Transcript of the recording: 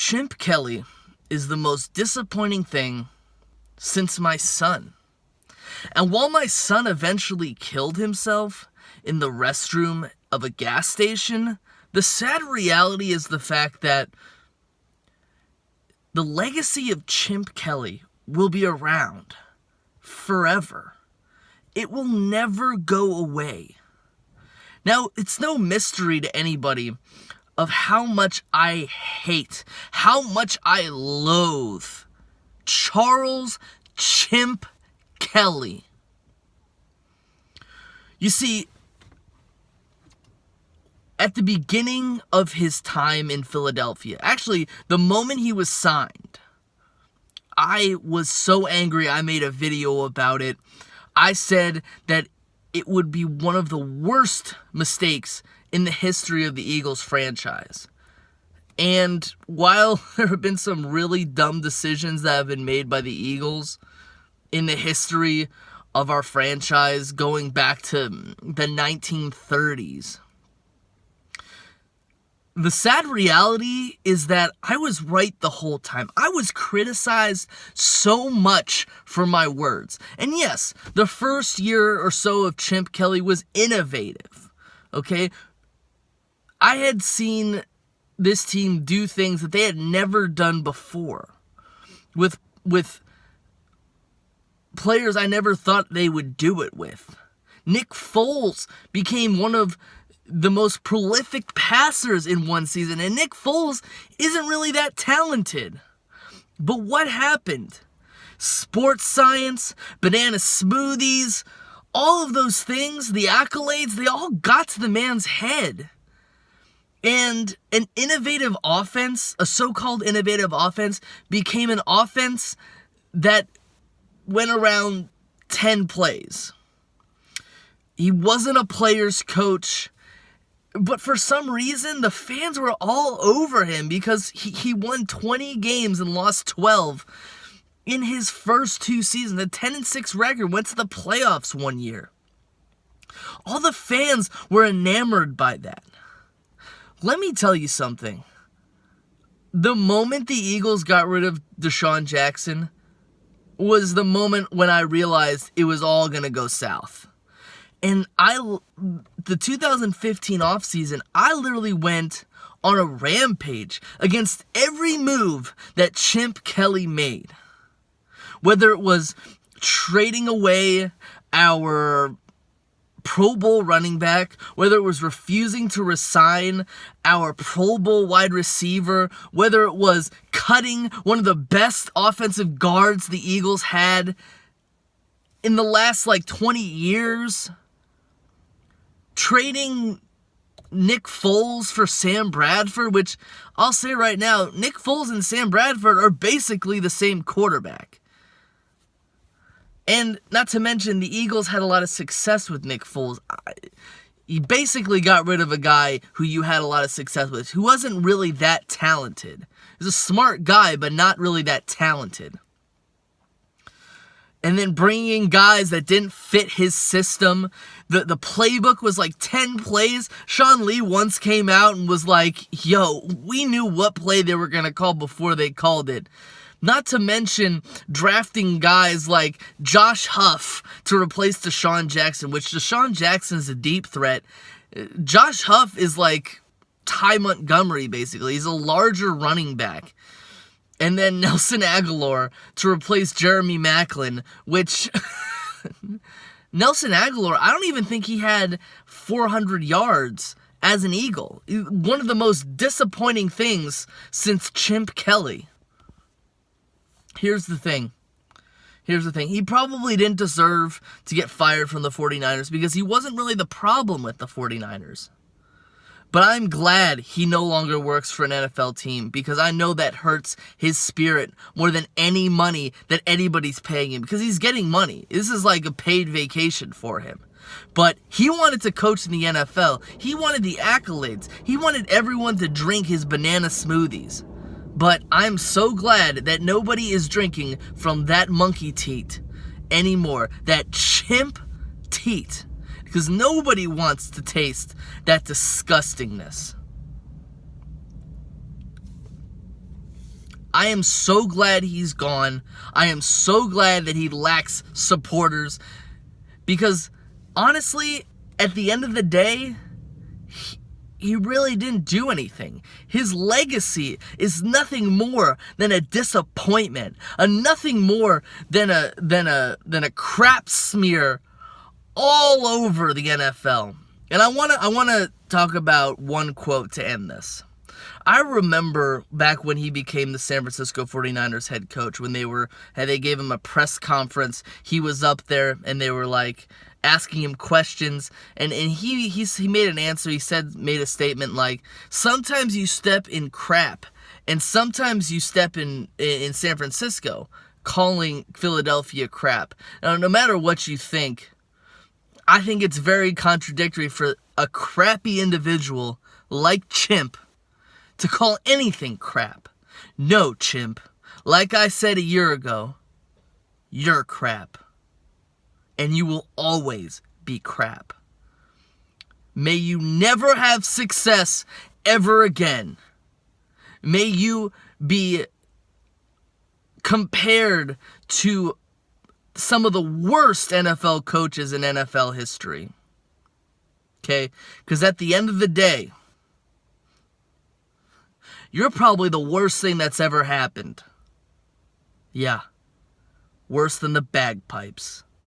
Chimp Kelly is the most disappointing thing since my son. And while my son eventually killed himself in the restroom of a gas station, the sad reality is the fact that the legacy of Chimp Kelly will be around forever. It will never go away. Now, it's no mystery to anybody of how much I hate, how much I loathe Charles Chimp Kelly. You see, at the beginning of his time in Philadelphia, actually, the moment he was signed, I was so angry I made a video about it. I said that it would be one of the worst mistakes in the history of the Eagles franchise. And while there have been some really dumb decisions that have been made by the Eagles in the history of our franchise going back to the 1930s, the sad reality is that I was right the whole time. I was criticized so much for my words. And yes, the first year or so of Chimp Kelly was innovative, okay? I had seen this team do things that they had never done before with players I never thought they would do it with. Nick Foles became one of the most prolific passers in one season, and Nick Foles isn't really that talented. But what happened? Sports science, banana smoothies, all of those things, the accolades, they all got to the man's head. And an innovative offense, a so-called innovative offense, became an offense that went around 10 plays. He wasn't a player's coach, but for some reason, the fans were all over him because he won 20 games and lost 12 in his first two seasons. A 10-6 record, went to the playoffs one year. All the fans were enamored by that. Let me tell you something. The moment the Eagles got rid of Deshaun Jackson was the moment when I realized it was all going to go south. And the 2015 offseason, I literally went on a rampage against every move that Chimp Kelly made. Whether it was trading away our Pro Bowl running back, whether it was refusing to resign our Pro Bowl wide receiver, whether it was cutting one of the best offensive guards the Eagles had in the last 20 years, trading Nick Foles for Sam Bradford, which I'll say right now, Nick Foles and Sam Bradford are basically the same quarterback. And not to mention, the Eagles had a lot of success with Nick Foles. You basically got rid of a guy who you had a lot of success with, who wasn't really that talented. He's a smart guy, but not really that talented. And then bringing in guys that didn't fit his system. The playbook was 10 plays. Sean Lee once came out and was like, yo, we knew what play they were going to call before they called it. Not to mention drafting guys like Josh Huff to replace Deshaun Jackson, which Deshaun Jackson's a deep threat. Josh Huff is like Ty Montgomery, basically. He's a larger running back. And then Nelson Aguilar to replace Jeremy Maclin, which Nelson Aguilar, I don't even think he had 400 yards as an Eagle. One of the most disappointing things since Chimp Kelly. Here's the thing. He probably didn't deserve to get fired from the 49ers because he wasn't really the problem with the 49ers. But I'm glad he no longer works for an NFL team because I know that hurts his spirit more than any money that anybody's paying him because he's getting money. This is like a paid vacation for him. But he wanted to coach in the NFL. He wanted the accolades. He wanted everyone to drink his banana smoothies. But I'm so glad that nobody is drinking from that monkey teat anymore. That chimp teat. Because nobody wants to taste that disgustingness. I am so glad he's gone. I am so glad that he lacks supporters. Because, honestly, at the end of the day, he really didn't do anything. His legacy is nothing more than a disappointment, nothing more than a crap smear all over the NFL. And I want to talk about one quote to end this. I remember back when he became the San Francisco 49ers head coach, when they gave him a press conference. He was up there and they were like asking him questions, and he made an answer. He made a statement like, sometimes you step in crap and sometimes you step in San Francisco, calling Philadelphia crap. Now, no matter what you think, I think it's very contradictory for a crappy individual like Chimp to call anything crap. No, Chimp, like I said a year ago, you're crap. And you will always be crap. May you never have success ever again. May you be compared to some of the worst NFL coaches in NFL history. Okay? Because at the end of the day, you're probably the worst thing that's ever happened. Yeah. Worse than the bagpipes.